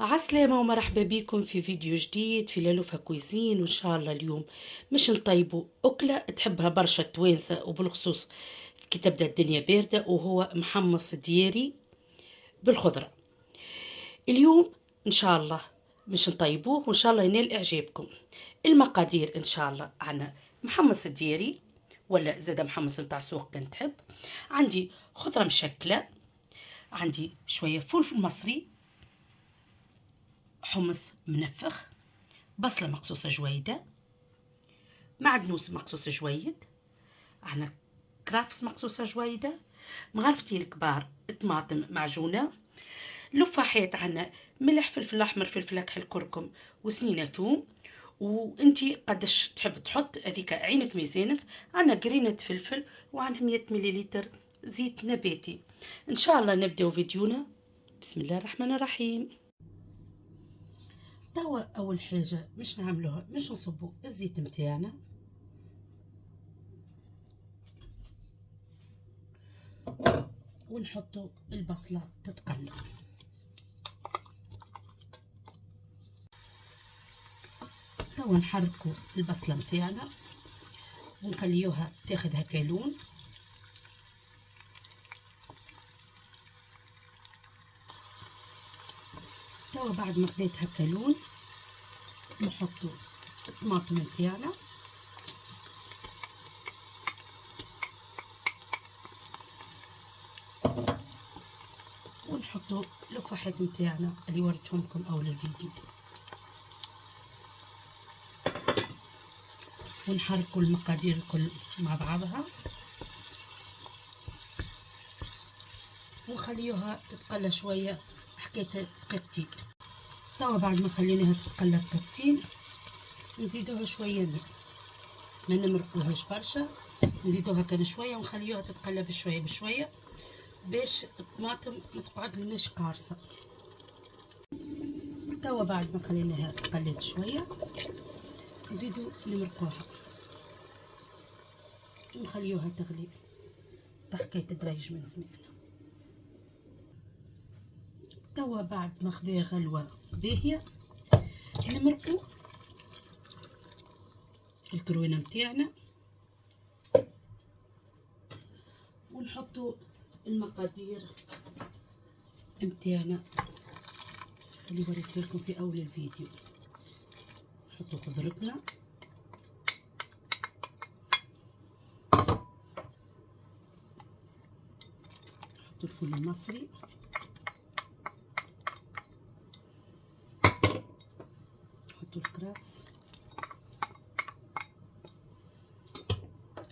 عسلامة ومرحبا بكم في فيديو جديد في لالوفا كويزين. وإن شاء الله اليوم مش نطيبوا أكلة تحبها برشا توانسة، وبالخصوص كي تبدأ الدنيا باردة، وهو محمص دياري بالخضرة. اليوم إن شاء الله مش نطيبوه، وإن شاء الله ينال إعجابكم. المقادير إن شاء الله: عنا محمص دياري ولا زاد محمص متاع سوق كان تحب، عندي خضرة مشكلة، عندي شوية فلفل مصري، حمص منفخ، بصلة مقصوصة جويدة، معدنوس مقصوص جويد، عنا كرافس مقصوصة جويدة، مغرفتين كبار طماطم معجونة، لفاحات، عنا ملح، فلفل أحمر، فلفل كحل، كركم، وسنينة ثوم. وانتي قداش تحب تحط هذيك عينك ميزانك. عنا قرينة فلفل، وعنا 100 مليلتر زيت نباتي. ان شاء الله نبدأ فيديونا. بسم الله الرحمن الرحيم. توا اول حاجة مش نعملوها، مش نصبوا الزيت متاعنا، ونحطوا البصلة تتقلى. توا نحركوا البصلة متاعنا ونخليوها تاخذ هكا لون. توا بعد ما خذيت هكا لون نحطوا الطماطم متاعنا، ونحطوا الفحات متاعنا اللي وريتهم لكم اول الفيديو، ونحركوا المقادير الكل مع بعضها ونخليوها تتقلى شويه حكايه دقيقتين. توا بعد ما خليناها تتقلى دقيقتين نزيدوها شويه ما نمرقوهاش برشا، نزيدوها كان شويه ونخليوها تتقلى بشويه بشويه باش الطماطم ما تقعد لناش قارصه. توا بعد ما خليناها تقلت شويه نزيدو نمرقوها ونخليوها تغلي بحكايه دريج من زمان. توا بعد ما خذا غلوه باهيه نمرقو الكروينه متاعنا ونحطو المقادير متاعنا اللي وريت لكم في اول الفيديو. نحطو خضرتنا، نحطو الفول المصري، نحطو الكرفس،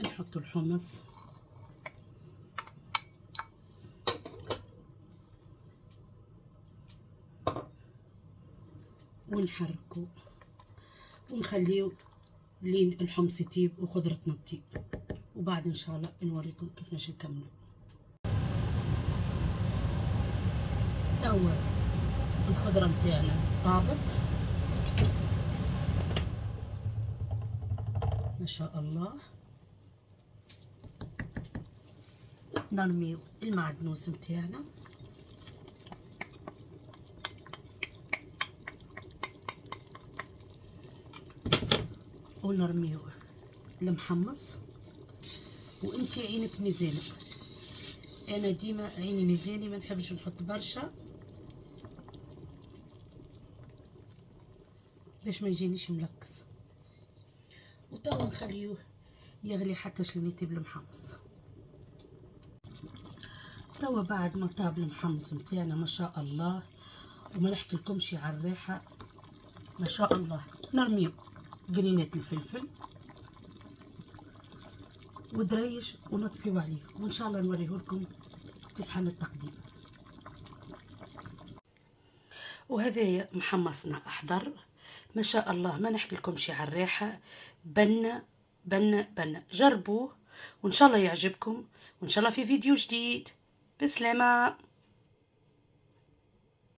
نحطو الحمص، ونحركو ونخليو لين الحمص يطيب وخضرتنا تطيب، وبعد ان شاء الله نوريكم كيفاش نكملو. توا الخضرة متاعنا طابت ما شاء الله. نرميو المعدنوس متاعنا ونرميو المحمص، وانتي عينك ميزانك. انا ديما عيني ميزاني، ما نحبش نحط برشا باش ما يجينيش ملكس. وتوا نخليوه يغلي حتى شلون يطيب المحمص. توا بعد ما طاب المحمص متاعنا ما شاء الله، وما نحكي لكمش على الريحه ما شاء الله، نرميو قرينات الفلفل ودريش ونطفيو عليه، وان شاء الله نوريه لكم في صحن التقديم. وهذايا محمصنا احضر ما شاء الله، ما نحكي لكمش على الريحه، بنه بنه بنه. جربوه وان شاء الله يعجبكم، وان شاء الله في فيديو جديد. بسلامه.